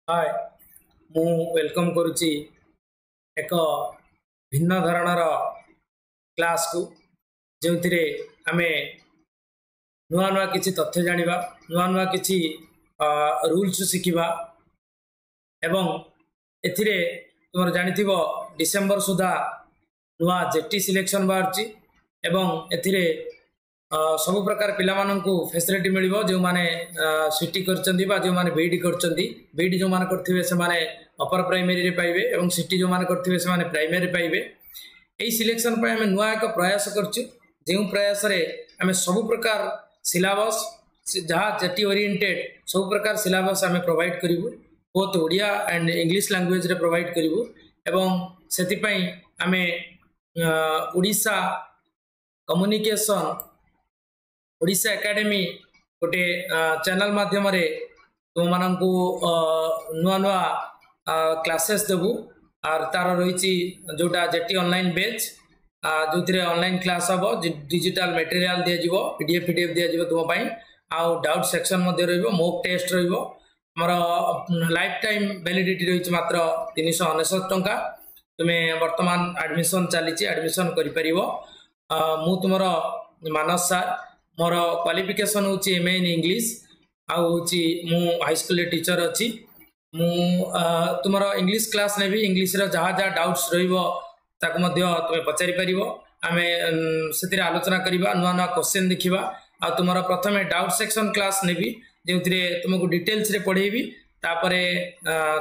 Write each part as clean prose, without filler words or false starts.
हाय मु वेलकम करुच्ची एक भिन्न धरणर क्लास को जो आमे नुआ नुआ किसी तथ्य जानिबा नुआ नुआ किसी रूल्स शिखिबा एवं एथिरे तुम जानिथिबो डिसेंबर सुधा नुआ जेटी सिलेक्शन बाहरची एवं एथिरे सब प्रकार पिला माननकु फैसिलिटी मिलिबो जो माने सिटी करचंदी बा जो माने बीडी करचंदी बीडी जो माने करथिबे से माने अपर प्राइमरी रे पाइबे एवं सिटी जो माने करथिबे से माने प्राइमरी पाइबे एई सिलेक्शन पे हमें नुआ एक प्रयास करछु जेउ प्रयास रे हमें सब प्रकार सिलेबस जहाँ जेटी ओरिएंटेड सब प्रकार सिलेबस हमें प्रोवाइड करिवु both Odia and English language रे प्रोवाइड करिवु एवं सेति पई हमें ओडिशा कम्युनिकेशन ओडिशा एकेडमी गोटे चैनल माध्यम तुम मानक नुआ नुआ क्लासेस देबू आर तार रही जोटा जेटी ऑनलाइन बेच जो ऑनलाइन क्लास हम डिजिटल मटेरियल दिज्व पीडीएफ दिज्व तुम आउ डाउट सेक्शन मोक टेस्ट रमर लाइफ टाइम वैलिडिटी रही मात्र 399 टंका तुम्हें वर्तमान एडमिशन चली एडमिशन कर तुम मानस सार मोर क्वालिफिकेशन हूँ एम इन इंग्लिश आउची मु हाई स्कूल टीचर अच्छी मु तुम इंग्लिश क्लास ने भी इंग्लिश जहाँ जहाँ डाउट्स रुम पचारि पार आम से आलोचना करवा नुआ नुआ क्वेश्चन देखा आ तुम प्रथम डाउट सेक्शन क्लास ने भी जो तुमको डिटेल्स रे पढ़ेबी तापर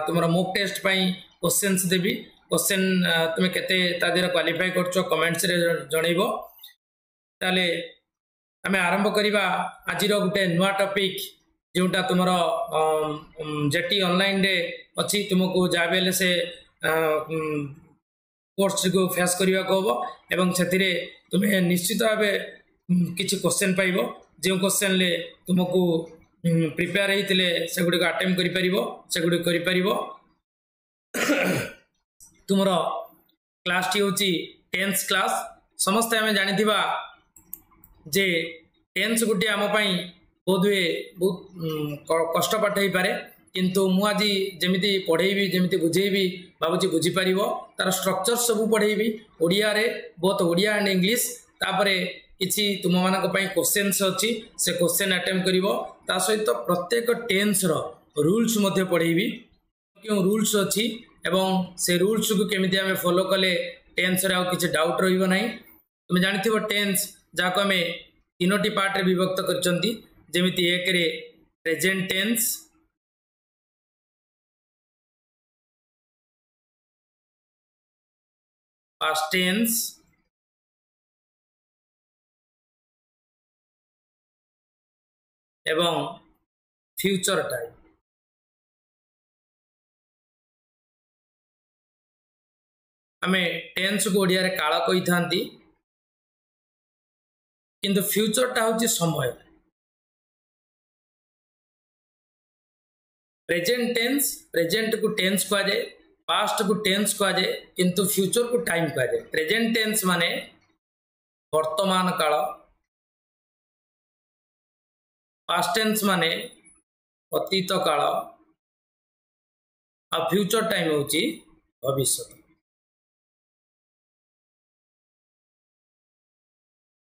तुम मोक टेस्ट क्वेश्चंस देवी क्वेश्चन तुम्हें केते क्वालिफाई कर कमेंट्स रे जनइब ताले आमे आरंभ करिबा आज गोटे नुआ टॉपिक जोटा तुम जेटी ऑनलाइन रे अच्छी तुमको जाबेले से कोर्स को फेस करने को हम एवं से तुम्हें निश्चित भाव किसी क्वेश्चन पाइब जो क्वेश्चन ले तुमको प्रिपेयर होते से गुड़ अटेम्प्ट कर तुम क्लास टी हूँ 10th क्लास समस्ते आम जानी जे 10th गोटे आमपाई बोध हुए बहुत कष्ट पाठ हो पारे किंतु मुझे जमी पढ़ेबी जमी बुझेबी भावुँ बुझीपार तार स्ट्रक्चर सब पढ़ेबी ओडिया रे बोथ ओडिया एंड इंग्लिश तापर किसी तुम मान क्वेश्चंस अच्छी से क्वेश्चन अटेम्प्ट कर सहित प्रत्येक टेन्स रूल्स पढ़ेबी क्यों रूल्स अच्छी एवं से रूल्स को केमी आम फॉलो कले टेन्स रे किसी डाउट रही तुम जानी टेन्स जहाँ आम 3टी पार्ट रे विभक्त करमी एक प्रेजेंट टेन्स पास्ट टेन्स एवं फ्यूचर टाइम आमे टेन्स को ओडिया रे काल कही था किंतु फ्यूचर टा हूँ समय प्रेजेंट टेन्स प्रेजेंट को टेन्स कह जाए पास्ट को टेन्स कह जाए किंतु फ्यूचर को टाइम कह जाए प्रेजेंट टेन्स माने वर्तमान काल पास्ट टेन्स माने अतीत काल आ फ्यूचर टाइम हूँ भविष्य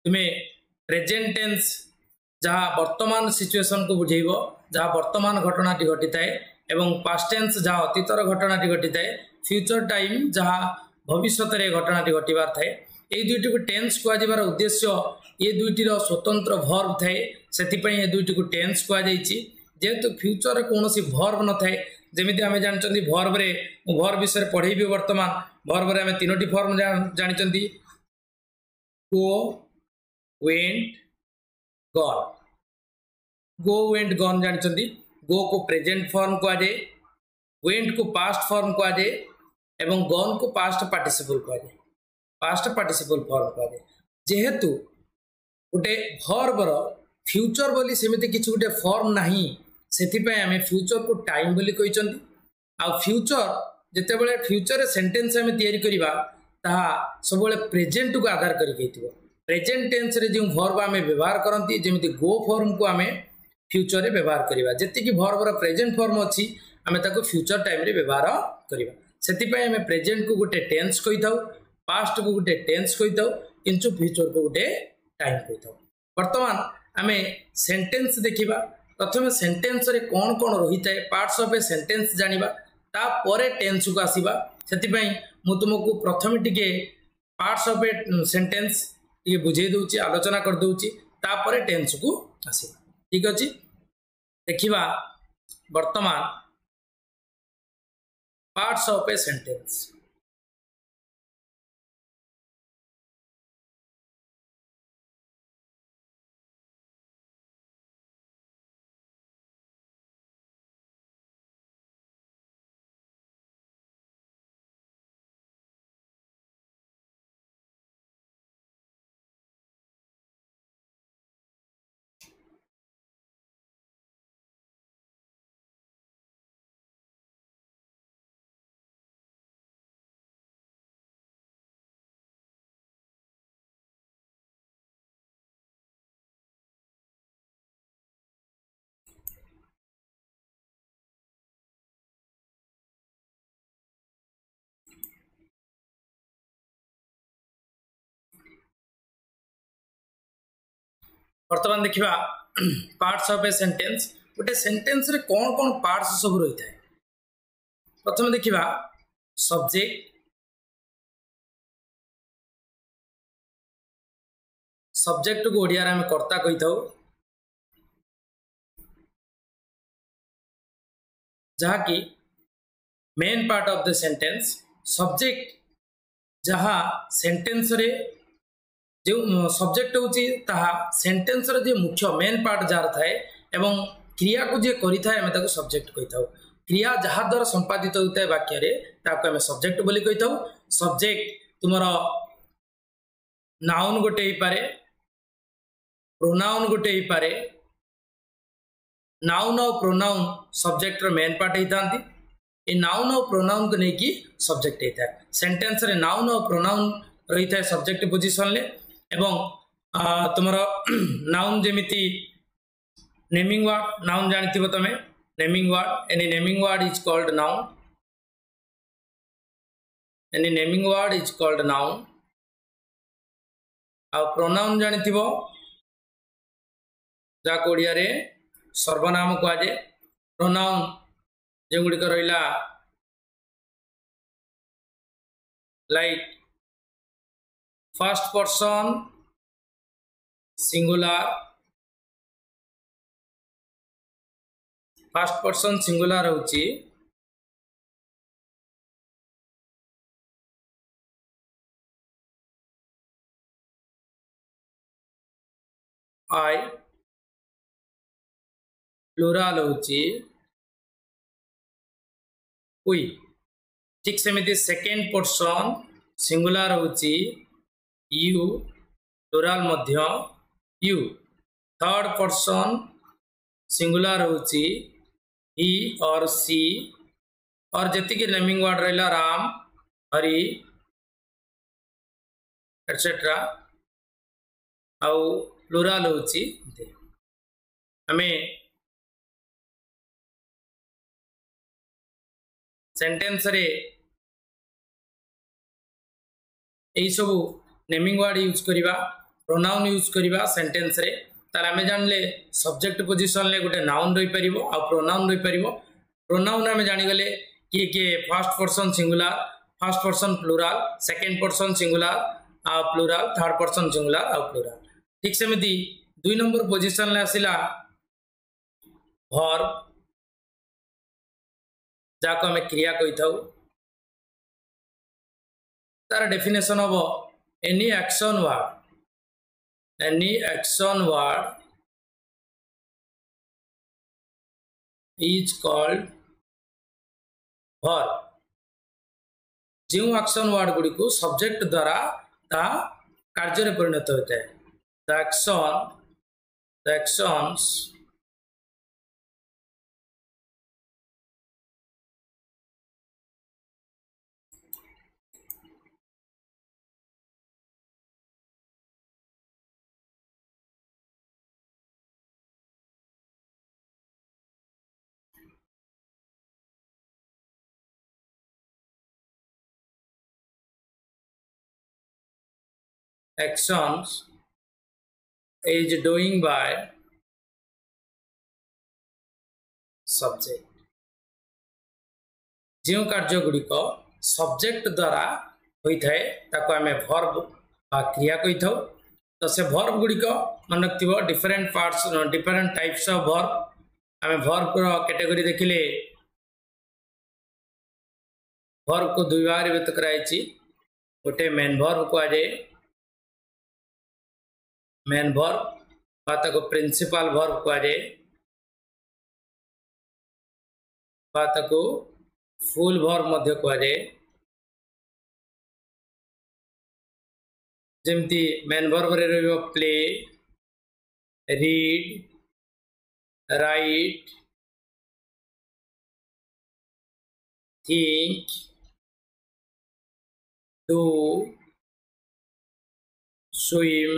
तुम्हें प्रेजेंट टेन्स जहाँ वर्तमान सिचुएशन को बुझेब जहाँ वर्तमान घटनाटी घटी थाए एवं पास्ट टेन्स जहाँ अतीतर घटनाटी घटी थाए फ्यूचर टाइम जहाँ भविष्य घटनाटी घटबार थाए ये दुईटी को टेन्स कहुर उद्देश्य ये दुईटर स्वतंत्र भर्व थाए से ये दुईटी को टेन्स कहुतु फ्यूचर कौन भर्व न थाए जमी आम जानते भर्व रे भर्व विषय पढ़ेबी वर्तमान भर्व रे आम 3टी फॉर्म जानी go went gone go went gone जानते गो को प्रेजेंट फॉर्म कहुए वेंट को पास्ट फॉर्म कहुए एवं गॉन को पास्ट पार्टिसिपल कहुए पास्ट पार्टिसिपल फॉर्म कहुए जेहेतु गोटे भर्वर फ्यूचर बोली सेमती किसी गोटे फॉर्म नहीं से आम फ्यूचर को टाइम बोली कहते आ फ्यूचर जितेबाला फ्यूचर सेंटेंस आम या सब प्रेजेंट को आधार कर प्रेजेंट टेन्स रे जो भर्व आम व्यवहार करती जमी गो फॉर्म को आम फ्यूचर रे व्यवहार करवा जी भर्वर प्रेजेंट फॉर्म अच्छी आमे ताको फ्यूचर टाइम रे व्यवहार करिबा सेति पय आमे प्रेजेंट को गोटे टेंस कहि थाउ पास्ट को गोटे टेंस कहि थाउ किंतु फ्यूचर को गोटे टाइम कहि थाउ वर्तमान आमे सेंटेंस देखिबा प्रथम सेंटेंस रे कोन कोन रहिताय पार्ट्स ऑफ ए सेंटेंस जानिबा ता परे टेंस को आसीबा सेति पय मु तुमको प्रथम टिके पार्ट्स ऑफ ए सेंटेंस ये बुझे दूची आलोचना कर दूची ता परे टेंस को आसीबा ठीक अछि देखिबा वर्तमान पार्ट्स ऑफ ए सेंटेंस वर्तमान देखिबा पार्ट्स ऑफ ए सेंटेंस गोटे सेंटेंस रे कोन कोन पार्ट्स सब रही थाए प्रथम देखिबा सब्जेक्ट सब्जेक्ट को ओडिया रे हम कर्ता कहि थाउ जहा कि main part of the sentence subject जहा सेंटेंस रे जो सब्जेक्ट होची ताहा सेंटेंस रे जे मुख्य मेन पार्ट जार थाए एवं क्रिया को जे करि थाए हम ताको सब्जेक्ट कहि थाउ क्रिया जहा द्वारा संपादित होता है वाक्य रे ताको हम सब्जेक्ट बोली कहि थाउ सब्जेक्ट तुमरो नाउन गोटे ही पारे प्रोनाउन गोटे ही पारे नाउन और प्रोनाउन सब्जेक्ट रो मेन पार्ट हितांती ए नाउन और प्रोनाउन को नेकी सब्जेक्ट हिता सेंटेंस रे नाउन और प्रोनाउन रही था सब्जेक्ट पोजीशन ले एवं तुमरो नाउन जेमिति नेमिंग वर्ड नाउन जानथिबो तमे naming word any naming word is called noun any naming word is called noun आ प्रोनाउन जानथिबो जा कोडिया रे सर्वनाम को आजे प्रोनाउन जे गुडी को रहिला like first person singular first person singular होची आई प्लुराल होची वी ठीक सेमिति सेकेंड पर्सन सिंगुलर होची you plural Madhya you third person singular होची ही और सी और जति के नेमिंग वर्ड रहला राम हरि एटसेट्रा आउ प्लुराल होची हमें सेंटेंस रे एई सब नेमिंग वर्ड यूज करिबा प्रोनाउन यूज करिबा सेंटेंस रे तार हमें जानले सब्जेक्ट पोजीशन ले गोटे नाउन रही परिबो आ प्रोनाउन रही परिबो प्रोनाउन हमें जानि गले कि first person singular first person plural second person singular आ प्लुराल थर्ड पर्सन सिंगुलर आ प्लुराल ठीक सेमिति 2 नंबर पोजीशन ले आसिला वर्ब जाको हमें क्रिया कहि थाउ तार definition of any action word is called verb जो एक्शन वर्ड गुडी को सब्जेक्ट द्वारा ता कार्य रे परिणत होता है the actions actions is doing by subject जो कार्य गुड़िक सब्जेक्ट द्वारा होता है ताको आमे वर्ब बा क्रिया कही था। तो से वर्ब गुड़िक मन रखियो different parts different types of verb आमे वर्ब रो कैटेगरी देखिले वर्ब को दुई भाग व्यक्त कराई गोटे मेन वर्ब को आजे मेन वर्ब बात को प्रिंसिपल वर्ब को आजे बात को फुल वर्ब मध्य को आजे जमती मेन वर्ब रे रहियो play read write think do swim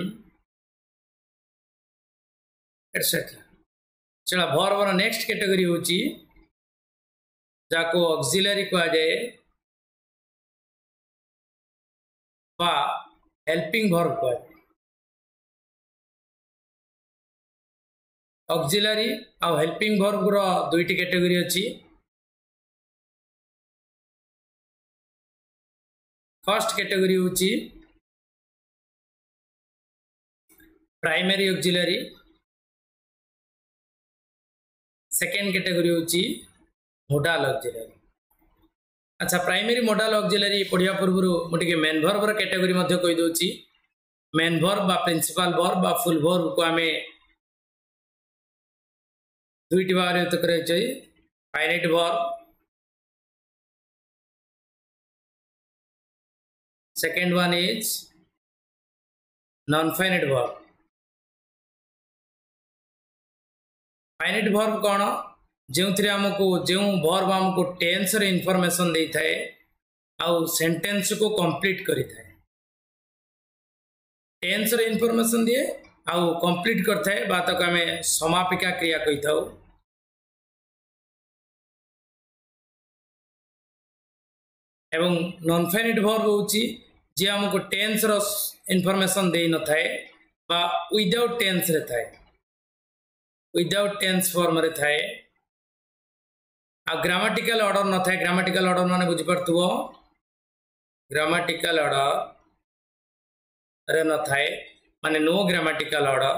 etcetera. चला वर्ब रो नेक्स्ट कैटेगरी होची जाको ऑक्सिलरी को जाए बा हेल्पिंग वर्ब को ऑक्सिलरी आ हेल्पिंग वर्ब रो दुईटी कैटेगरी अछि। फर्स्ट कैटेगरी होची प्राइमरी ऑक्सिलरी सेकेंड कैटेगरी होची मोडाल ऑक्सिलरी। अच्छा प्राइमरी मोडाल ऑक्सिलरी पढ़िया पूर्व मुझे मेन वर्ब रो कैटेगरी मध्य कहि दोची मेन वर्ब बा प्रिंसिपल वर्ब बा फुल वर्ब को आमे दुईटी भाग व्यक्त करे छै finite verb second one is non finite verb. Finite verb कौन जो आमको जो वर्ब आमको टेंस रे इंफॉर्मेशन दे थाए आउ सेंटेंस को कंप्लीट करि थाए टेंस रे इंफॉर्मेशन दिए आउ कंप्लीट कर थाए बात को हमें समापिका क्रिया कहि थाउ। एवं नॉन फाइनाइट वर्ब होची जे हमको टेंस रो इंफॉर्मेशन दे न थाए बा विदाउट टेंस रे थाए विदाउट टेंस फॉर्म रे थाए आ ग्रामेटिकल ऑर्डर न थाए। ग्रामेटिकल ऑर्डर माने बुझी परथुओ ग्रामेटिकल ऑर्डर रे न थाए माने नो ग्रामेटिकल ऑर्डर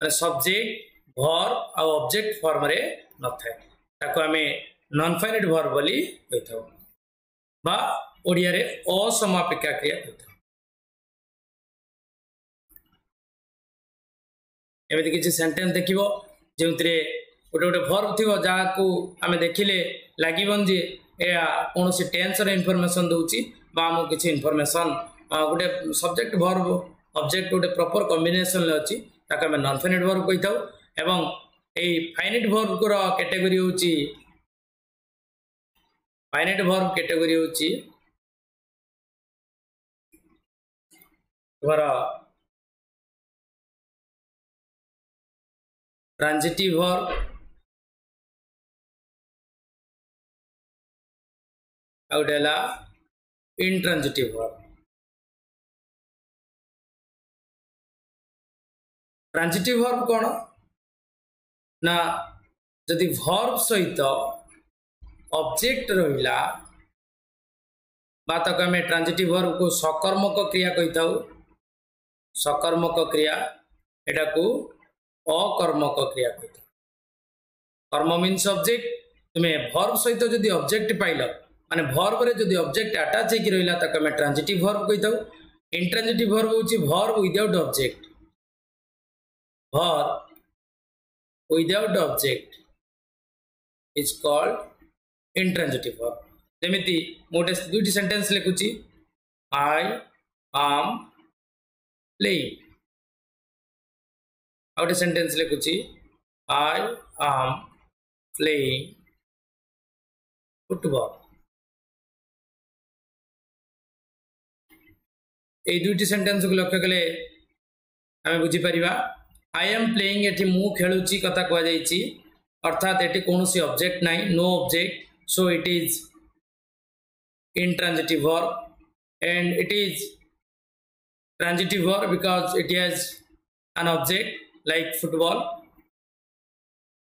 माने सब्जेक्ट वर्ब आ ऑब्जेक्ट फॉर्म रे न थाए ताको हमें नॉन फाइनाइट वर्ब बोली कहिथाउ बा ओडिया रे असमापिका क्रिया कहिथाउ। एमिति किछि सेंटेंस देखिबो जेउतरे गोटे गोटे वर्ब थी जहाँ को आम देखिले लगे जे या कौन सी टेंस इनफॉरमेशन दूची आमको किसी इनफॉरमेशन गोटे सब्जेक्ट वर्ब ऑब्जेक्ट गोटे प्रॉपर कॉम्बिनेशन अच्छी ताको आम नॉन फाइनाइट वर्ब कही था। एवं यही फाइनाइट वर्ब को कैटेगरी होची फाइनाइट वर्ब कैटेगरी होची ट्रांजिटिव वर्ब आउटेला इंट्रांजिटिव वर्ब। ट्रांजिटिव वर्ब कौन ना जदि वर्ब सहित ऑब्जेक्ट रहिला बात को हमें ट्रांजिटिव वर्ब को सकर्मक क्रिया कही था। सकर्मक क्रिया एटा को अकर्मक क्रिया कही था। कर्म मीन्स ऑब्जेक्ट तुम्हें वर्ब सहित जदि ऑब्जेक्ट पाइल माने वर्ब रे जदि ऑब्जेक्ट अटैच होकि रहिला ताको हमें ट्रांजिटिव वर्ब कही था। इंट्रांजिटिव वर्ब होची verb without object verb without object is called intransitive verb. जेमिति मोटे दुईटी सेंटेंस लिखुची आई एम प्लेइंग आउटे सेंटेंस लिखुची आई एम प्लेइंग फुटबॉल। ए दुईटी सेंटेंस को लक्ष्य कले आम बुझीपर आई एम प्लेइंग एटी मु खेलुची कथा कह जाइछि अर्थात एटी कौन सी ऑब्जेक्ट नहीं no object so it is intransitive verb. and it is transitive verb because it has an object like football.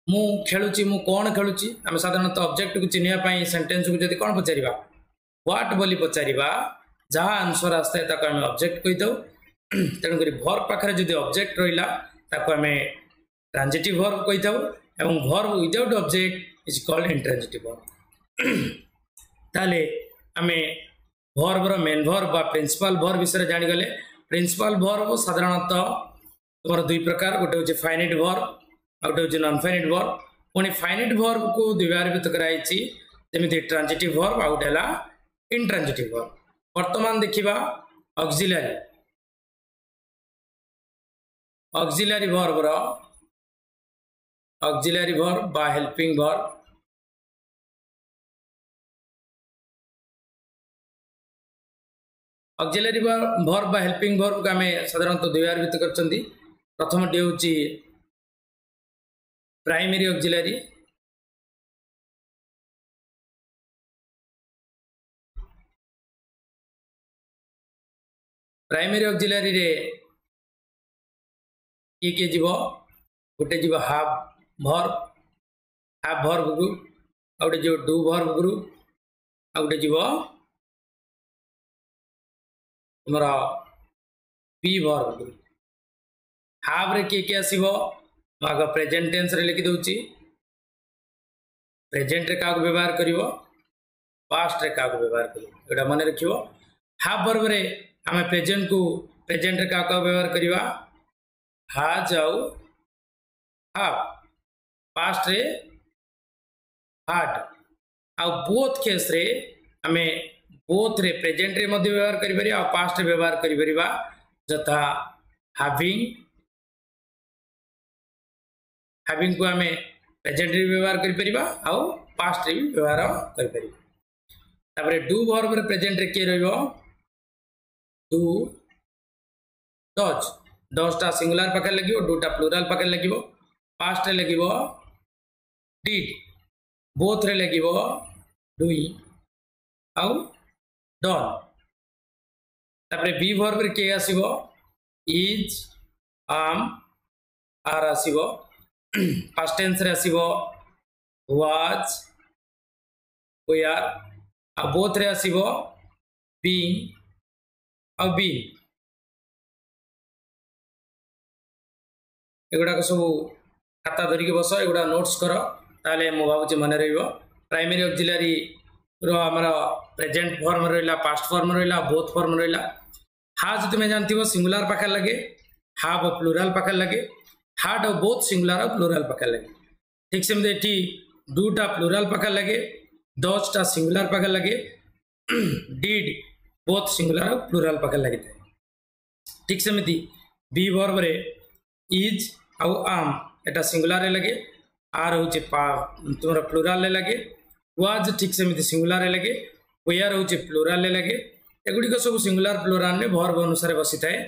मु खेलुची मु कौन खेलुची आम साधारणत ऑब्जेक्ट को चिन्हवाई सेंटेंस को जब कौन पचार व्हाट बोली पचार जहाँ आंसर आसता है ताको आम ऑब्जेक्ट कही दो तेणुक वर्ब पाखे जब ऑब्जेक्ट रहा ताको आम ट्रांजिटिव वर्ब कही था एवं verb without object is called intransitive verb ताले आम वर्बर मेन वर्ब बा प्रिंसिपल वर्ब विषय जानीगले प्रिंसिपल वर्ब साधारणतः तुम दुई प्रकार गोटे हूँ फाइनाइट वर्ब आउटे हूँ नॉन फाइनाइट वर्ब पुणी फाइनाइट वर्ब को दुई भाग विभक्त कराई जमी ट्रांजिटिव वर्ब आउटे है इंट्रांजिटिव वर्ब। वर्तमान देखा auxiliary auxiliary verb auxiliary verb बा हेल्पिंग वर्ब ऑक्सिलरी वर्ब बा हेल्पिंग वर्ब को आम साधारणतः दुई भाग विभक्त कर प्रथम टी हूँ प्राइमरी ऑक्सिलरी प्राइमरी ऑक्सिलरी रे किए जीव गोटे जीव हाफ वर्ब ग्रुप आउटे जीव डू वर्ब ग्रुप आउटे जीव तुम पी वर्ब ग्रुप हाफ रे किए आसो आग प्रेजेंट टेंस रे लिखि दूची प्रेजेंट रे का व्यवहार करिवो पास्ट रे का व्यवहार करिवो एटा मन रखिवो हाफ वर्ब रे आमे प्रेजेंट को प्रेजेंट रे का व्यवहार करिवा हाज आउ हाफ पास्ट रे हाड आउ बोथ केस रे आमे बोथ रे प्रेजेंट रे मध्ये व्यवहार करि परिबा आ पास्ट रे व्यवहार करि परिबा जथा हैविंग को आम प्रेजेंट रे व्यवहार कर परिबा आउ पास्ट रे व्यवहार कर परिबा तापर डू वर्ब रे प्रेजेंट रे के रहइबो डू डज डजटा सिंगुलर पाखे लगिवो डूटा प्लुरल पाखे लगिवो पास्ट रे लगिवो डिड बोथ रे लगिवो डूइंग आउ डन तापर बी वर्ब रे के आसीबो इज आम आर आसीबो पास्ट टेंस रे आसीबो वाज वेयर आ बोथ रे आसीबो बीइंग आ बीइंग एगुड़ा सब खाता धरिक बस एगुड़ा नोट्स कर ताले मो भावुची मन रहिबो प्राइमरी ऑक्सिलरी रो हमर प्रेजेंट फॉर्म रहिला पास्ट फॉर्म रहिला बोथ फॉर्म रहिला हाज तुमे जानथिबो सिंगुलर पाखे लगे हाव प्लुरल पाखे लगे हार्ड और बोथ सिंगुलर और प्लुरल पाखे लगे ठीक से ये डूटा प्लुरल पाखे लगे डजटा सिंगुलर पाखे लगे डिड बोथ सिंगुलर और प्लुरल पाखे लगे ठीक से बी वर्ब रे इज आउ आम एटा सिंगुलर लगे आर हूँ तुम प्लुरल लगे वाज ठीक से सिंगुलर लगे वेयर हूँ प्लुरल लगे एगुड़िक सब सिंगुलर प्लुरल वर्ब अनुसार बसी थाए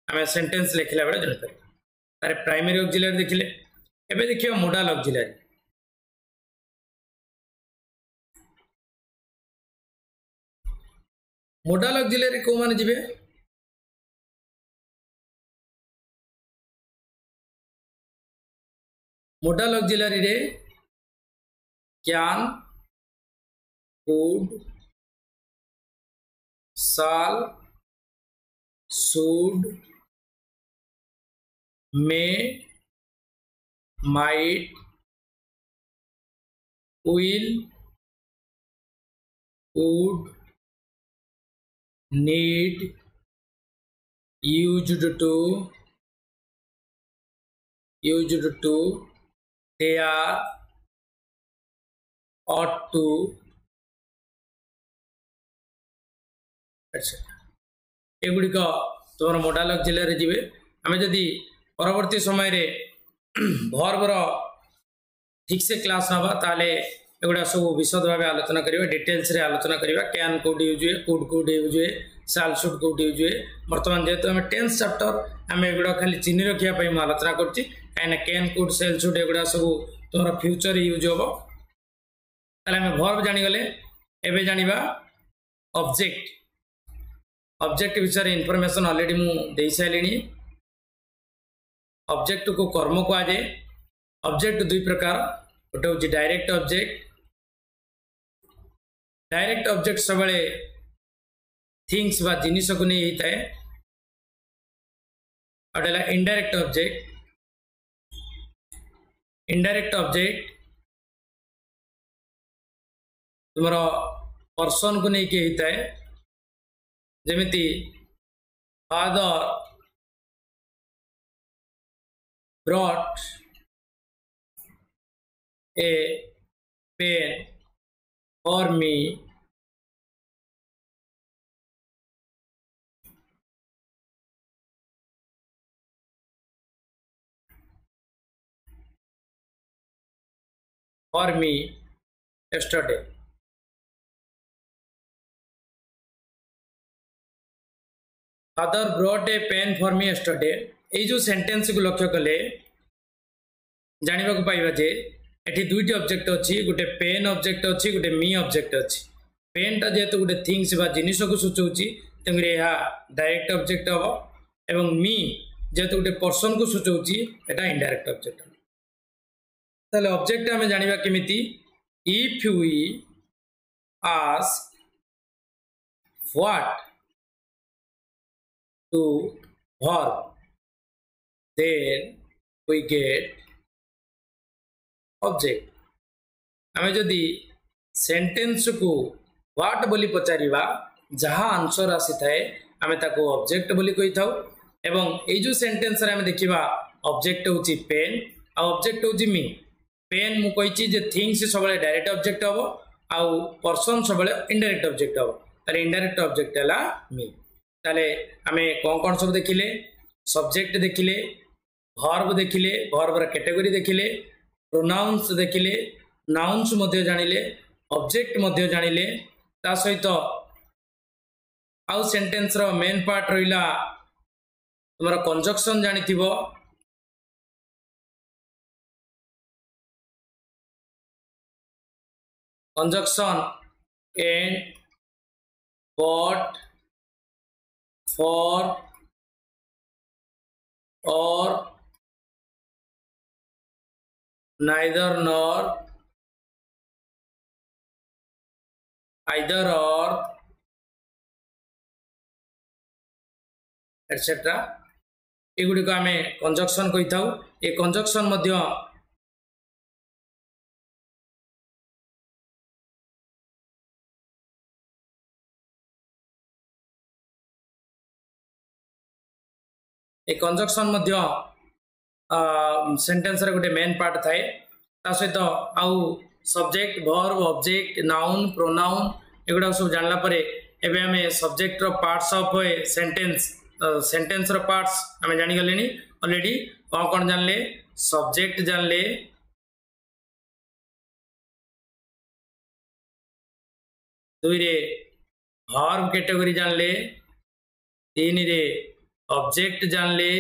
आम सेंटेंस लिखला बेले जापर तारे प्राइमरी ऑक्सिलरी देखिले एबे देखियो मोडाल ऑक्सिलरी मोडाल ऑक्सिलरी को माने जिवे मोडाल ऑक्सिलरी रे can could shall should may, might, will, would, need, used to, dare, ought to, etc. एगुड़िक तुम मोडाल ऑक्सिलरी जीवे आम जदि परवर्ती समय रे वर्बर ठीक से क्लास नवा ताले एगुड़ा सब विशद भाव आलोचना करिबा डिटेल्स रे आलोचना करिबा कैन कोड यूज हुए कुड यूज हुए शाल शुड कोड यूज हुए वर्तमान जेहेतु आम 10th चैप्टर आम एगुड़ा खाली चिन्ह रखिया पई म आलोचना करछि काइना कैन कोड शाल शुड एगुड़ा सब तोर फ्यूचर यूज होबो ताले आम वर्ब जानि गले एबे जानिबा ऑब्जेक्ट ऑब्जेक्ट विषय इनफॉरमेशन ऑलरेडी मु दे सारे। ऑब्जेक्ट को कर्म कहुए। ऑब्जेक्ट दुई प्रकार, गोटे हूँ डायरेक्ट ऑब्जेक्ट। डायरेक्ट ऑब्जेक्ट सब थिंग्स बा जिनिस को नहीं होता है। और इनडायरेक्ट ऑब्जेक्ट। इनडायरेक्ट ऑब्जेक्ट तुमर पर्सन को नहीं होता है, जमीती father brought a pen for me. For me yesterday. Father brought a pen for me yesterday. ये जो सेंटेंस को लक्ष्य कले जानिबा को पाइबा जे एठी दुईटी ऑब्जेक्ट अछि, गोटे पेन ऑब्जेक्ट अछि, गोटे मी ऑब्जेक्ट अछि। पेन टा जेतु गोटे थिंग्स बा जिनिस को सूचौछि तेंगरे या डायरेक्ट ऑब्जेक्ट हबो, एवं मी जेतु गोटे पर्सन को सूचौछि एटा इनडायरेक्ट ऑब्जेक्ट। ताले ऑब्जेक्ट हमें जानिबा केमिति, if we ask what to verb then we get object। हमें जदि सेंटेंस को व्हाट बोली पचारिबा जहाँ आंसर आसी थाए हमें ताको ऑब्जेक्ट बोली कहि थाउ। एवं ए जो सेंटेंस रे हमें देखिबा ऑब्जेक्ट होची पेन आ ऑब्जेक्ट होची मी। पेन मु कहिची जे थिंग्स सबले डायरेक्ट ऑब्जेक्ट हबो आ पर्सन सबले इनडायरेक्ट ऑब्जेक्ट हबो। ताले इनडायरेक्ट ऑब्जेक्ट हला मी। ताले हमें कोन कोन सब देखिले, सब्जेक्ट देखिले, वर्ब देखिले, वर्ब रा कैटेगरी देखिले, प्रोनाउंस देखिले, नाउन्स मध्य जानिले, ऑब्जेक्ट मध्य जानिले। ता सहित आउ सेंटेंस रो मेन पार्ट रहिला तुम्हारा कंजक्शन जानिथिबो। Conjunction and, but, for, or, neither nor, either or, etcetera. एगुड़ी को आम कंजक्शन कही था। ये कंजक्शन मध्य ए कंजक्शन मध्य सेंटेंस रे गोटे मेन पार्ट थाए। ता सहित आउ subject, verb, object, noun, pronoun एगुड़ा सब जानला परे एबे हमें सब्जेक्ट रो पार्ट्स ऑफ सेंटेंस, सेंटेंस रो पार्ट्स हमें जानि गलेनी ऑलरेडी। कौन कौन जानले, सब्जेक्ट जानले, दुई रे वर्ब कैटेगरी जानले, तीन रे ऑब्जेक्ट जानले,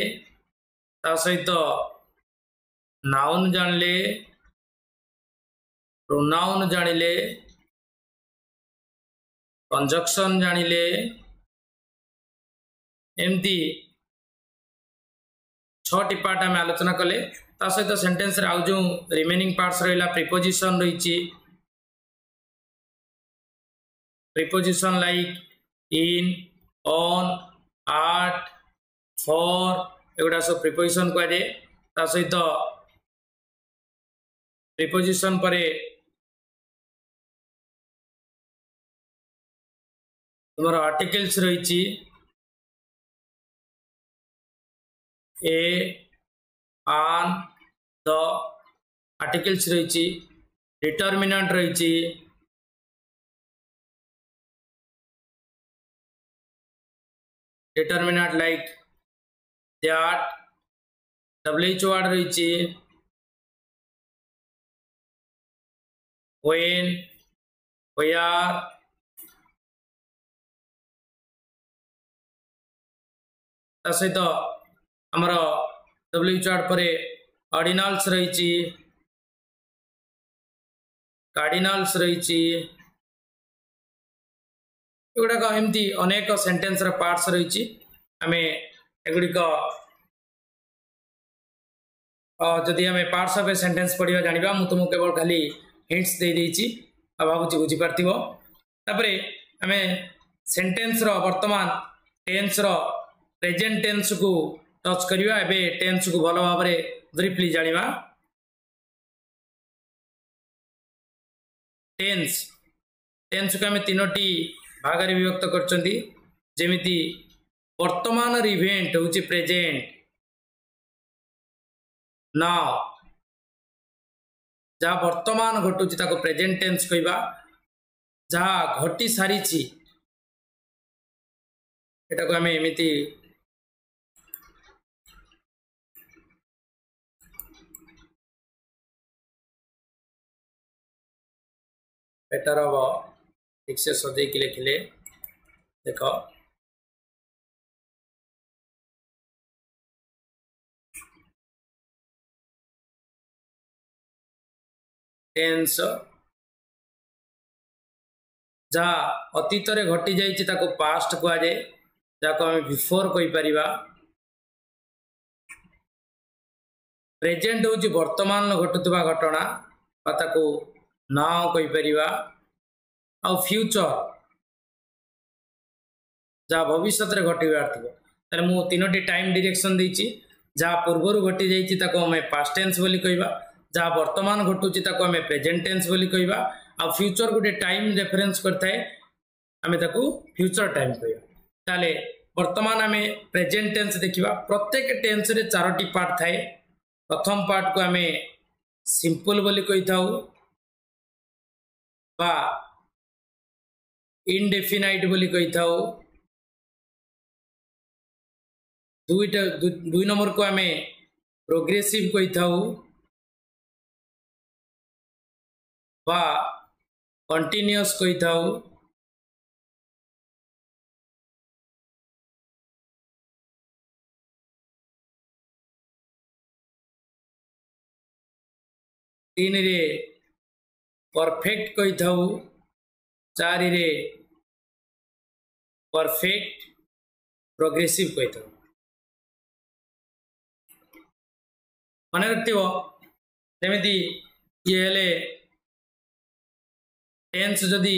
ता सहित नाउन जानले, प्रोनाउन जानिले, कंजक्शन जानिले। एमती 6टी पार्ट आम आलोचना कले। ता सहित सेंटेंस रे आउ जो रिमेनिंग पार्ट्स रहिला, प्रीपोजिशन रहिछि, preposition like in, on, at, for एगुड़ा सब प्रीपोजिशन कह जाए। ता सहित प्रीपोजिशन परे तुम्हारा आर्टिकल्स रही, ए, आन, द आर्टिकल्स रही, डिटर्मिनेंट रही, determinant like that, WH word रही, when, where, ता सहित आमर WH वर्ड परे ऑर्डिनल्स रही, कार्डिनल्स रही, एगुड़ाक एमती अनेक सेंटेंस पार्ट्स रही आम एगुड़िक जदि आम पार्ट्स ऑफ ए सेंटेंस पढ़ा जाना मुझे तुमको केवल खाली हिंट्स दे देछि भावुची बुझीपार तापर आम सेंटेंस रो वर्तमान टेंस रो प्रेजेंट टेंस को टच करवा एवं टेंस को भल भाव ब्रीफली जाना टेंस टेंस को आम तीनोटी भाग में विभक्त करमती वर्तमान इवेंट हूँ प्रेजेंट नाउ जहाँ वर्तमान घटुची ताको प्रेजेंट टेंस कहबा जहाँ घटी सारी एटा को आम एमती बेटर हम ठीक से सजेक लिखिले देख टेंस जहाँ अतीत घटी जाइए पास्ट कहुए जहाँ आम बिफोर कहीपर प्रेजेंट हूँ वर्तमान घटुवा घटना नाउ कहीपर आ फ्यूचर जहाँ भविष्य घटवार थी मुझे तीनोटी टाइम डायरेक्शन देती जहाँ पूर्वर घटी जाइए पास्ट टेंस बोली कहबा जहाँ वर्तमान घटुची आम प्रेजेंट टेंस बोली कहबा आ फ्यूचर गोटे टाइम रेफरेंस करता है आम फ्यूचर टाइम कहबा ताले वर्तमान आम प्रेजेंट टेंस देखा प्रत्येक टेंस रे चारोटी पार्ट थाए प्रथम पार्ट को आम सिंपल बोली कही थाउ बा इनडेफिनाइट बोली कही थाउ दुई नंबर को आम प्रोग्रेसिव कही थाउ बा कंटिन्यूअस कही थाउ तीन रे परफेक्ट कही थाउ चार रे परफेक्ट प्रोग्रेसिव कही थाउ मन रखियो जमी ये हेले टेंस जदि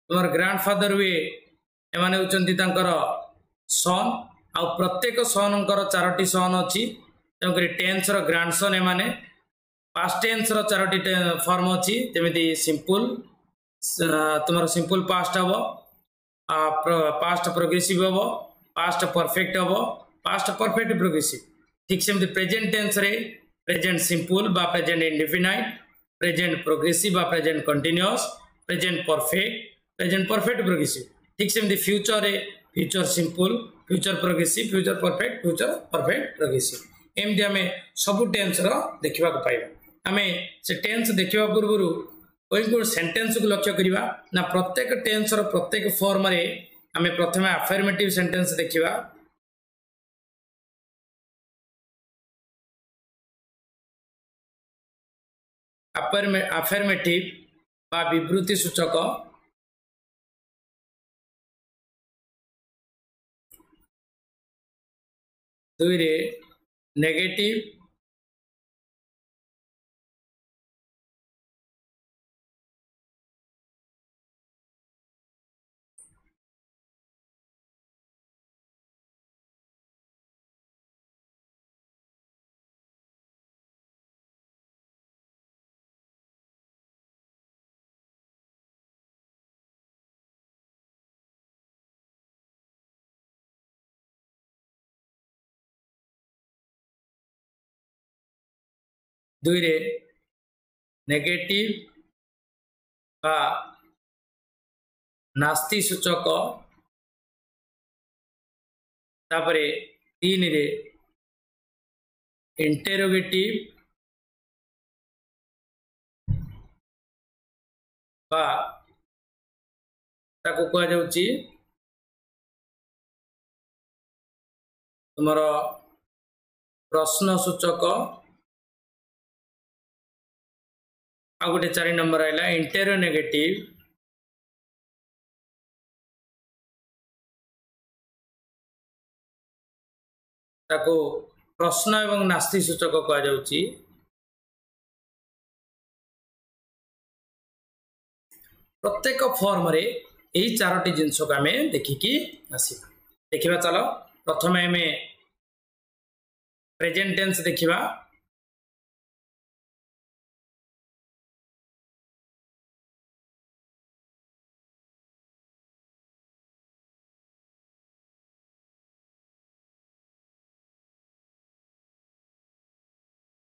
तुम ग्रांडफादर हुए एमाने होचंती तांकर सन आ प्रत्येक सनकर चारोटी सन अच्छी तेणुक टेंस रो ग्रांडसन एमाने पास्ट टेंस रो चारोटी फॉर्म अच्छी जमी सिंपल तुम सिंपल पास्ट हम पास्ट प्रोग्रेसिव हम पास्ट परफेक्ट हम पास्ट परफेक्ट प्रोग्रेसिव ठीक सेमती प्रेजेंट टेंस रे प्रेजेंट सिंपल बा प्रेजेंट इंडेफिनाइट प्रेजेंट प्रोग्रेसिव बा present continuous present perfect progressive ठीक सेमती फ्यूचर रे future simple future progressive future perfect progressive एमती आम सबू टेंस रो देखा पाइबा आम से टेंस देखा पूर्व कोई सेंटेंस को लक्ष्य करवा ना प्रत्येक टेंस रो प्रत्येक फॉर्म रे आम प्रथम अफर्मेटिव सेंटेंस देखा अफर्मेटिव बा विवृत्ति सूचक दुई रे नेगेटिव दुई रे नेगेटिव बा नास्ति सूचक तापरे तीन रे इंटेरोगेटिव बा ताको कहा जाउची तुमर प्रश्न सूचक आ गोटे 4 नंबर आइला इंटेरोनेगेटिव ताको प्रश्न एवं नास्ति सूचक कह जाउची। प्रत्येक फॉर्म रे यही चारोटी जिनस को आम देखिकी आसवा। देखा चलो प्रथम आम प्रेजेंट टेंस देखिबा।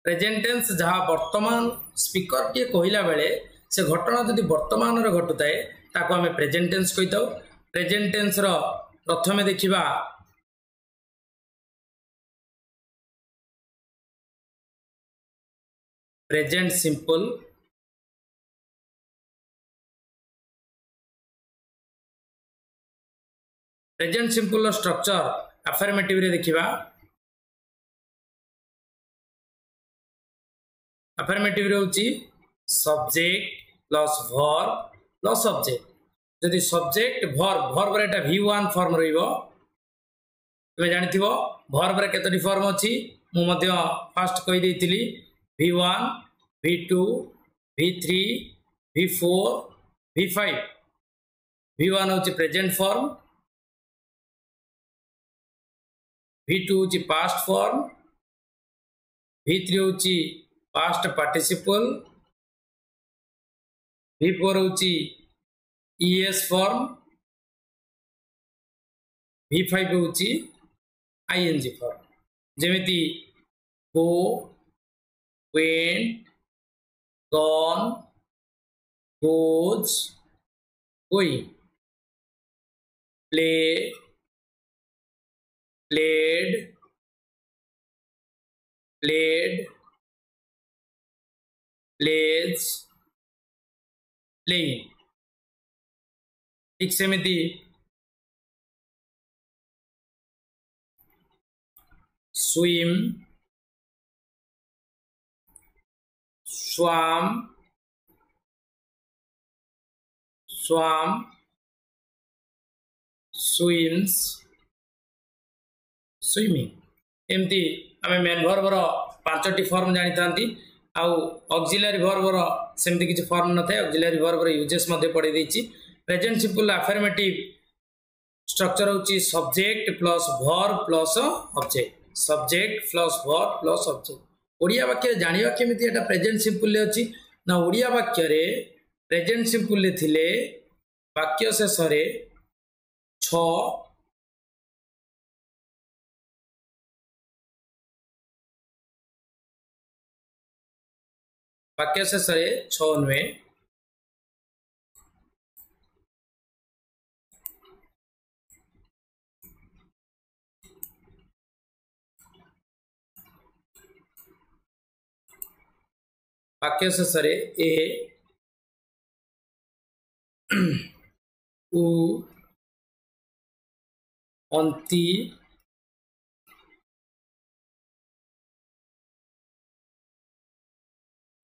प्रेजेंट टेंस जहाँ वर्तमान स्पीकर टे कहला बेले से घटना जदि वर्तमान रे घटुताए ताको आम प्रेजेंट टेंस कहि दउ। प्रेजेंट टेंस रो प्रथमे देखिबा प्रेजेंट सिंपल। प्रेजेंट सिंपल रो स्ट्रक्चर अफर्मेटिव रे देखिबा। अफर्मेटिव रे होची subject plus verb plus object. जदि सब्जेक्ट वर्ब वर्ब रे एटा V1 फॉर्म रहिबो। तुमे जानिथिबो वर्ब रे केतोटी फॉर्म अछि मु मध्य फास्ट कहि देइतिली V1 V2 V3 V4 V5। V1 होची प्रेजेंट फॉर्म, V2 होची पास्ट फॉर्म, V3 होची पास्ट पार्टिसिपल, V4 होची ES फॉर्म, V5 होची ING फॉर्म। जेमिति go, went, gone, goes, going, play, played, played, plays, playing। ठीक सेमिति swim, swam, swam, swims, swimming। एमती आम main verb रो पांचटी form जानी थांती। आउ ऑक्सिलरी वर्ब रो सेमती किछि फॉर्म न थाए। ऑक्सिलरी वर्ब रो यूजेस मध्ये पढे देछि। प्रेजेंट सिंपल अफर्मेटिव स्ट्रक्चर होछि subject plus verb plus object. Subject plus verb plus object. Odia वाक्य जानिबा केमिति एटा प्रेजेंट सिंपल ले अछि ना। ओडिया वाक्य रे प्रेजेंट सिंपल ले थिले वाक्य शेष रे छ वाक्य शेष रे छ नुहे वाक्य शेष रे ए उ अंति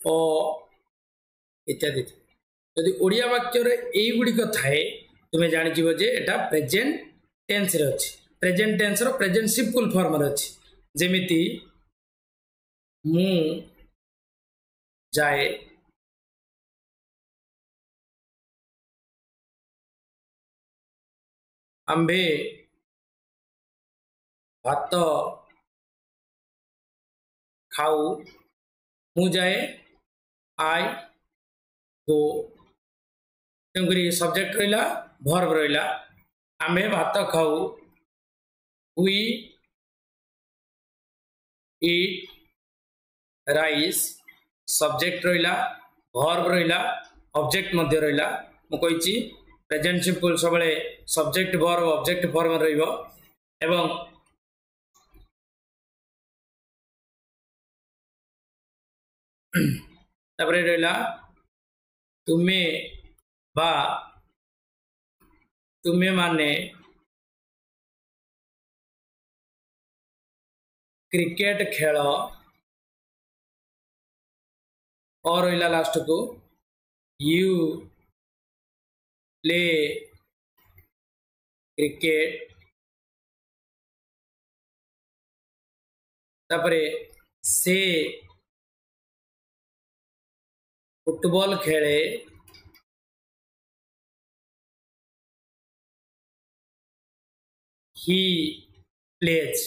ओ इत्यादि। यदि ओडिया वाक्य रे एई गुडी को थाए तुमे जानि जिवो जे एटा प्रेजेंट टेंस रे अछि। प्रेजेंट टेंस रो प्रेजेंट सिंपल फॉर्म रे अछि। जेमिति मु जाए, आंबे भात खाऊ, मु जाए आई गो। तेंकरी सब्जेक्ट रहिला वर्ब रहिला। आंबे भात खाऊ वी ईट राइस। सब्जेक्ट रहिला वर्ब रहिला ऑब्जेक्ट मध्य रहिला। मु कहिछि प्रेजेंट सिंपल सबले सब्जेक्ट वर्ब ऑब्जेक्ट फॉर्म रहिबो। एवं तापरे रहिला तुमे बा तुमे माने क्रिकेट खेल और रहिला लास्ट को यू प्ले क्रिकेट तापरे से फुटबॉल खेले he pledge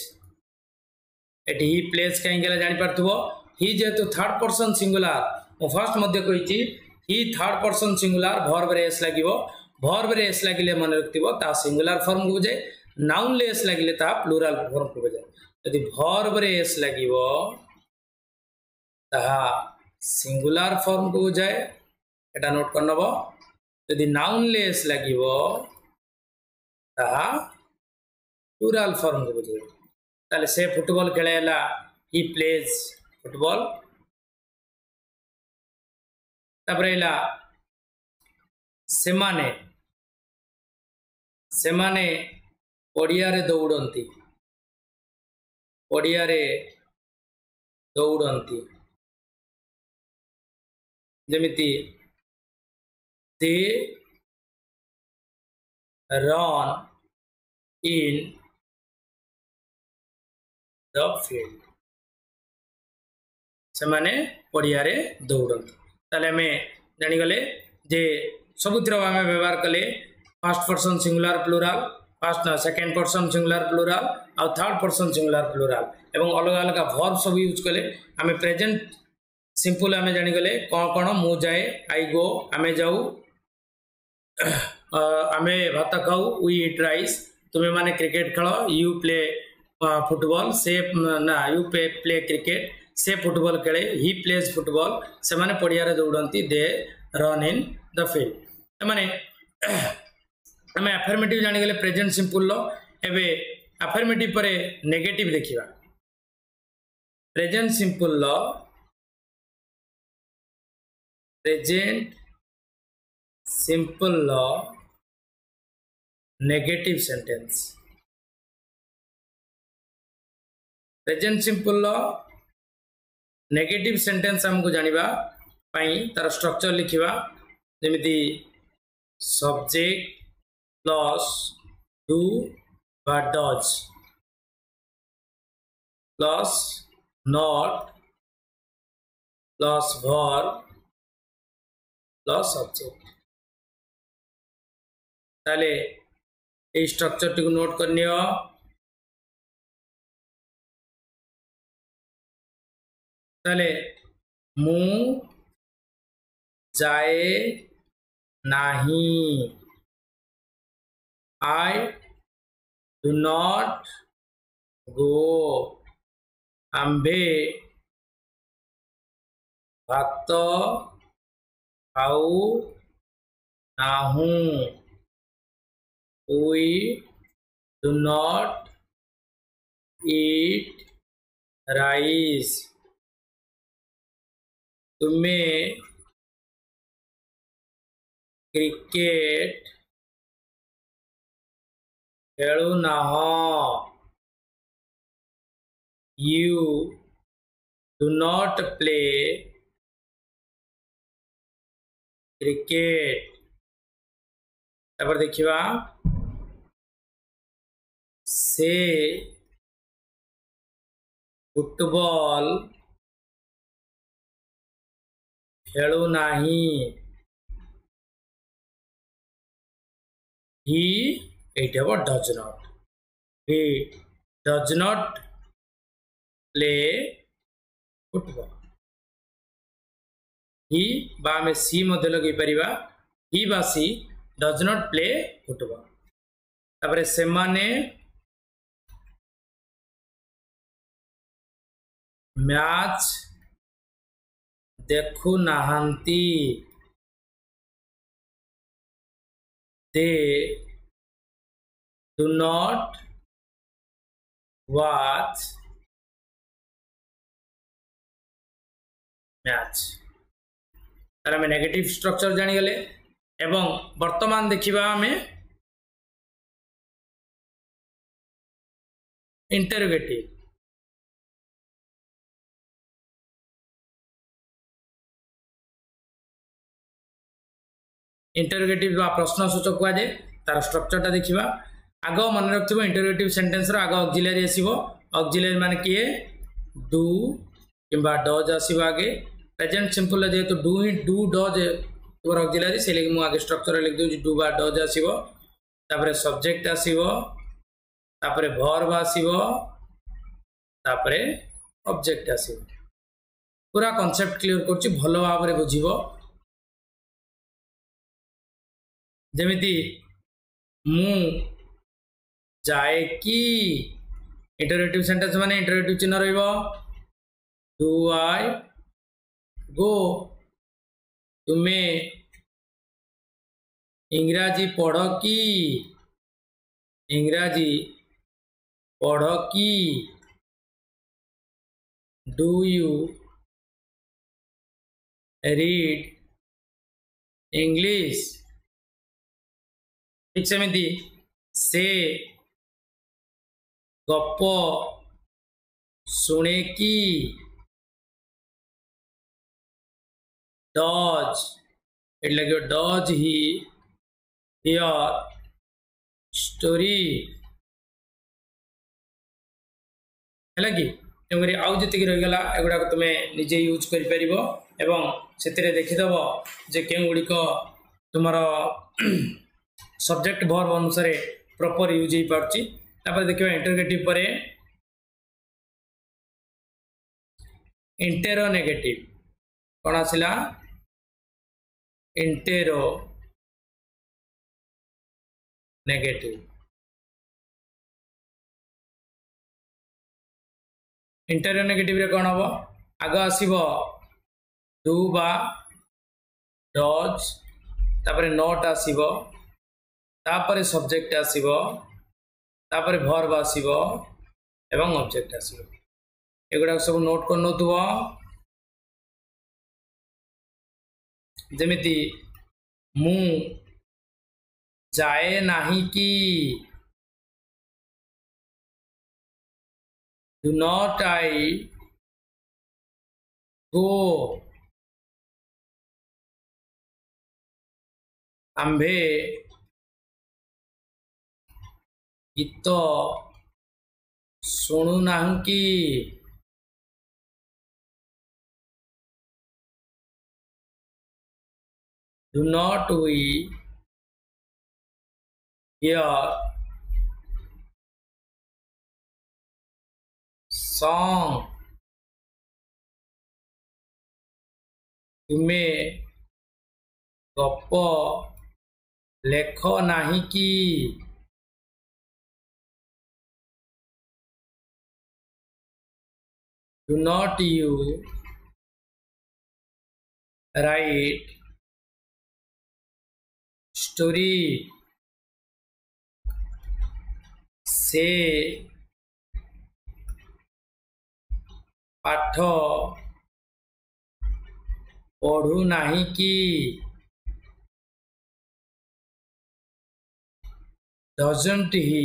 eighty he plays कहीं जानी पार्थुबो ही जेतु थर्ड पर्सन सिंगुलर मो फर्स्ट मध्य कहिची ही थर्ड पर्सन सिंगुलर वर्ब रे एस लागिवो वर्ब रे एस लागिले मन रखतिबो ता सिंगुलर फॉर्म को बुझे नाउन ले एस लागिले ता प्लुरल फॉर्म को बुझे यदि वर्ब रे एस लागिवो ता सिंगुलर फॉर्म को बुझाए एटा नोट करनबो यदि नाउन ले एस लागिवो ता प्लुरल फॉर्म को बुझे ताले से फुटबॉल खेलेला ही प्लेज फुटबॉल तबरेला सेमाने सेमाने पड़िया रे दौड़ंती पड़िया रे दौड़ंती जेमिति they run in the field से माने पड़िया रे दौड़ंती ताले में जानी गले जे सबुतिर आमे व्यवहार कले first person singular plural first second person singular plural और थर्ड पर्सन सिंगुलर प्लुरल एवं अलग अलग वर्ब सब यूज कले आमे प्रेजेंट सिंपल आमे जानी गले कोन कोन मु जाए आई गो आमे जाऊ आमे भात खाऊ वी ईट राइस तुमे माने cricket Khelo you play football से ना यू प्ले क्रिकेट से फुटबॉल खेले ही प्लेज फुटबॉल से माने पड़िया रे दौड़ंती they run in the field माने हमें अफर्मेटिव जानी गले प्रेजेंट सिंपल लो एबे अफर्मेटिव परे नेगेटिव देखिबा प्रेजेंट सिंपल लो प्रेजेंट सिंपल लो नेगेटिव सेंटेंस प्रेजेंट सिंपल लो नेगेटिव सेंटेंस हमको जानिबा पाई तार स्ट्रक्चर लिखिबा जेमिति सब्जेक्ट प्लस डू बा does plus not plus verb plus subject ताले ए स्ट्रक्चर टी को नोट करनियो ताले मु जाए नहीं आई डू नॉट गो आंबे भात खाऊ नाहू we do not eat rice तुम्हें क्रिकेट खेलु ना you do not play cricket तापर देखिबा से फुटबॉल खेलु नाही he एटा वो does not he does not play football he बा में सी मध्य लगे परिबा he बा सी does not play football तापरे सेमाने मैच देखु नाहंती they do not watch match तार आम नेगेटिव स्ट्रक्चर जानीगले एवं वर्तमान देखिबा आमे इंटरोगेटिव इंटरोगेटिव बा प्रश्न सूचक कह जाए तार स्ट्रक्चर टा देखिबा आग मन रखिबो इंटरोगेटिव सेंटेंस रो आग ऑक्सिलरी आसीबो ऑक्सिलरी माने किए डू किंबा डज आसीबो आगे प्रेजेंट सिंपल जेहेतु डू ही डू डज तुम ऑक्सिलरी से लगे मु आगे स्ट्रक्चर लिख दूँ डू बा डज आसीबो तापरे सब्जेक्ट आसीबो तापरे वर्ब आसीबो तापरे ऑब्जेक्ट आसीबो पूरा कांसेप्ट क्लियर करछि भलो भाबरे बुझिबो जेमिति मु जाए कि इंटरोगेटिव सेंटेंस माने इंटरोगेटिव चिन्ह रहइबो डू आई गो तुमे इंग्राजी पढ़ कि इंग्राजी पढ़ कि डू यू रीड इंग्लिश ठीक सेमिति से गप सुने कि डज इट लगे डज ही हियर स्टोरी है कि तेमरी आउ जी रहीगला एगुड़ा तुम्हें निजे यूज कर देखीदेव जे के गुड़िक तुम सब्जेक्ट वर्ब अनुसार प्रॉपर यूज हो पार्टी देखिए इंटरोगेटिव पर इंटेरोनेगेटिव कौन आसला इंटेरो नेगेटिव इंटेरोनेगेटिव रे कौन हम आग आसो डू बा डज तापरे नॉट आसीबो तापरे सब्जेक्ट आसीबो तापरे वर्ब आसीबो एवं ऑब्जेक्ट आसीबो एगुड़ा सब नोट कर नोथुबो जेमिति मु जाए नाही कि डू नॉट आई गो आंभे गीत शुणु नाहु कि do not we hear song तुमे गप लेख नाही कि do not you write story से पाठ पढ़ू नाही कि doesn't he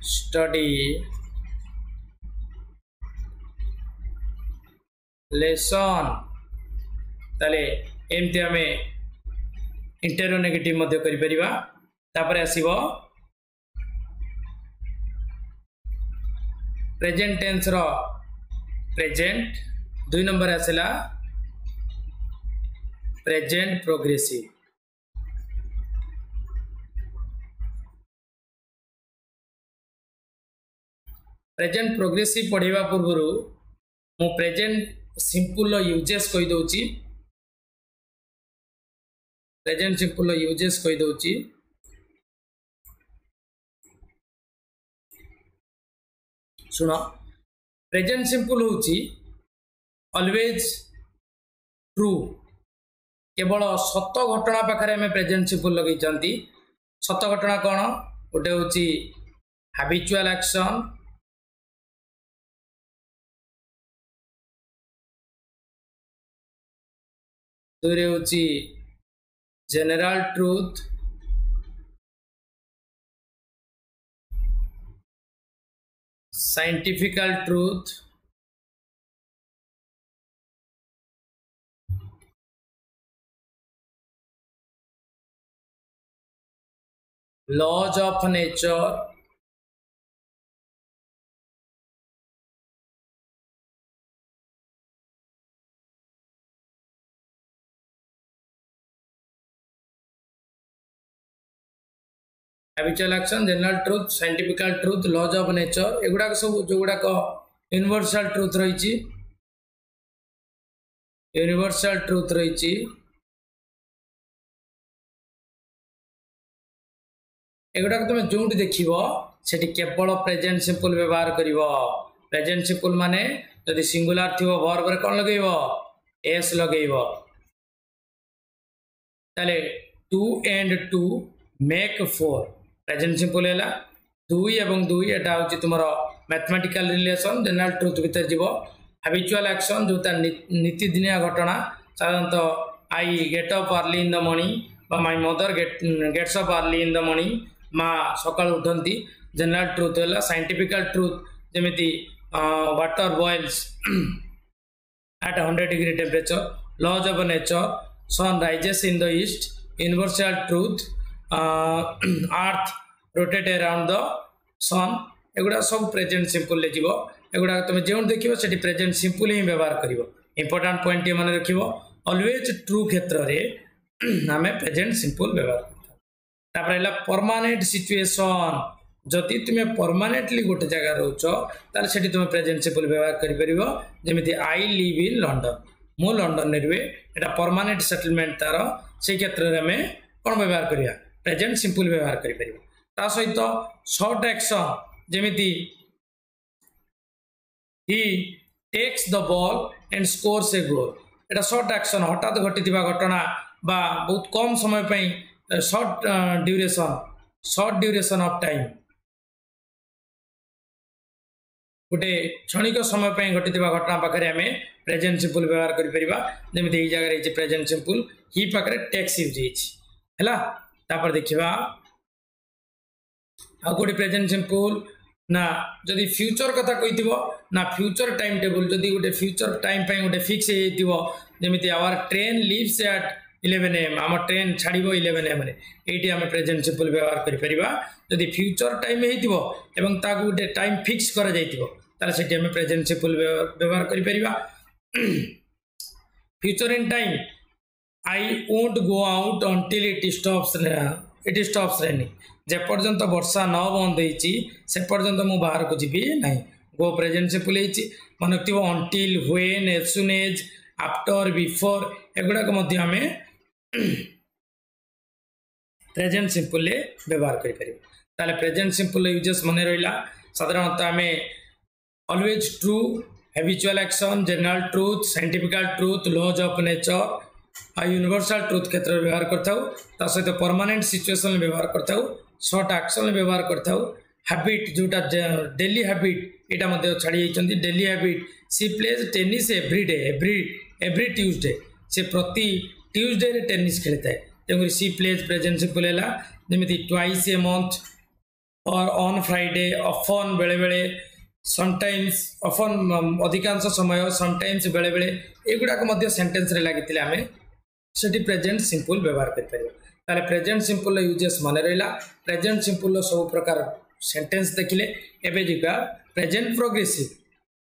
study lesson ताले एमती आम इंटेरोनेगेटिव मध्य करि परिबा तापरे आसीबो प्रेजेंट टेंस रो प्रेजेंट दुई नंबर आसला प्रेजेंट प्रोग्रेसिव प्रेजेंट प्रोग्रेसिव पढ़ा पूर्व मु प्रेजेंट सिंपल यूजेस कही दउची प्रेजेंट सिंपल यूजेस कही दउची सुनो प्रेजेंट सिंपल होची ऑलवेज ट्रू केवल सत घटना पाखे आम प्रेजेंट सिंपल लगे सत घटना कौन गोटे हूँ हैबिचुअल एक्शन दुई हूँ general truth scientifical truth laws of nature, habitual action, general truth, scientific truth, laws of nature, एगुड़ा सब जो गुड़ाक यूनिवर्सल ट्रुथ रही, यूनिवर्सल ट्रुथ रही, एगुड़ा तुम जो देख से केवल प्रेजेंट सिंपल व्यवहार कर। प्रेजेंट सिंपल माने जदि सिंगुलर थी वर्ब रे कौन लगे एस लगे ताले 2 and 2 make 4 प्रेजेंट सिंपल है 2 एवं 2 एटा होची तुमरो मैथमेटिकल रिलेशन जनरल ट्रुथ भीतर जीवो। हैबिचुअल एक्शन जोता नीतिदिनिया घटना साधारणतः I get up early in the morning my mother gets up early in the morning माँ सकाळ उठंती। जनरल ट्रुथ है साइंटिफिकल ट्रुथ जेमिति water boils at 100 degree temperature, laws of nature, sun rises in the east, universal truth, earth rotate around the sun, एगुड़ा सब present simple ले जीवो। एगुड़ा तुम जो देखिबो सेठी प्रेजेंट सिंपल ही व्यवहार करिवो। इंपोर्टेंट पॉइंट ये मन रखिबो ऑलवेज ट्रू क्षेत्र रे हमें प्रेजेंट सिंपल व्यवहार करता। तापर हैला परमानेंट सिचुएशन, जदि तुम्हें परमानेंटली गोटे जगह रोच ताले सेठी तुम प्रेजेंट सिंपल व्यवहार करि परिबो। जेमिति आई लिव इन लंडन, मु लंडन रे रुए, एटा परमानेंट सेटलमेंट तार से क्षेत्र रे में कोन व्यवहार करिया प्रेजेंट सिंपल व्यवहार करि परिबो। ता सहित शॉर्ट एक्शन जेमिति he takes the ball and scores a goal, एटा शॉर्ट एक्शन हठात घटिथिबा घटना बा बहुत कम समय पई शॉर्ट ड्यूरेशन ऑफ टाइम गोटे क्षणिक समय पर घटी घटना पाखे आम प्रेजेंट सिंपल व्यवहार करमी ये जगह रही प्रेजेंट सिंपल ही पाखे टेक्स यूज है। देखा आ गोटे प्रेजेंट सिंपल ना जदि फ्यूचर कथा कही ना फ्यूचर टाइम टेबल जदि गोटे फ्यूचर टाइम गोटे फिक्स होती our train leaves at 11 AM आम ट्रेन छाड़ 11 AM ये आम प्रेजेंट सिंपल व्यवहार करी फ्यूचर टाइम हो गोटे टाइम फिक्स कर प्रेजेंट सिंपल व्यवहार करी। Future in time I won't go out until it stops raining, जे पर्यंत वर्षा न बंद से पर्यंत मु बाहर को जीवी ना। गो प्रेजेंट सिंपल मन रखियो until, when, as soon as, after, before एगुड़ाक आम प्रेजेंट सिंपल व्यवहार करें। प्रेजेंट सिंपल यूजेस मन रहा साधारणतः आम always true, habitual action, general truth, scientifical truth, laws of nature, universal truth क्षेत्र में व्यवहार करता सहित परमानेंट सिचुएशन व्यवहार करता, शॉर्ट एक्शन व्यवहार करता, हैबिट जोटा डेली हैबिट यहाँ छाड़ी daily habit she plays tennis every day every Tuesday से प्रति ट्यूसडे रे टेनिस खेलता है तेणुक सी प्लेज प्रेजेंट सिंपल है जमी twice a month or on Friday often बेले बेले समटाइम्स ऑफन अधिकांश समय समटाइम्स बेले बेले एगुड़ाक सेंटेंस रे लगी आम से प्रेजेंट सिंपल व्यवहार करें। प्रेजेंट सिंपल यूजेस मन रहा प्रेजेंट सिंपल सब प्रकार सेंटेंस देखिले एबे जिका प्रेजेंट प्रोग्रेसिव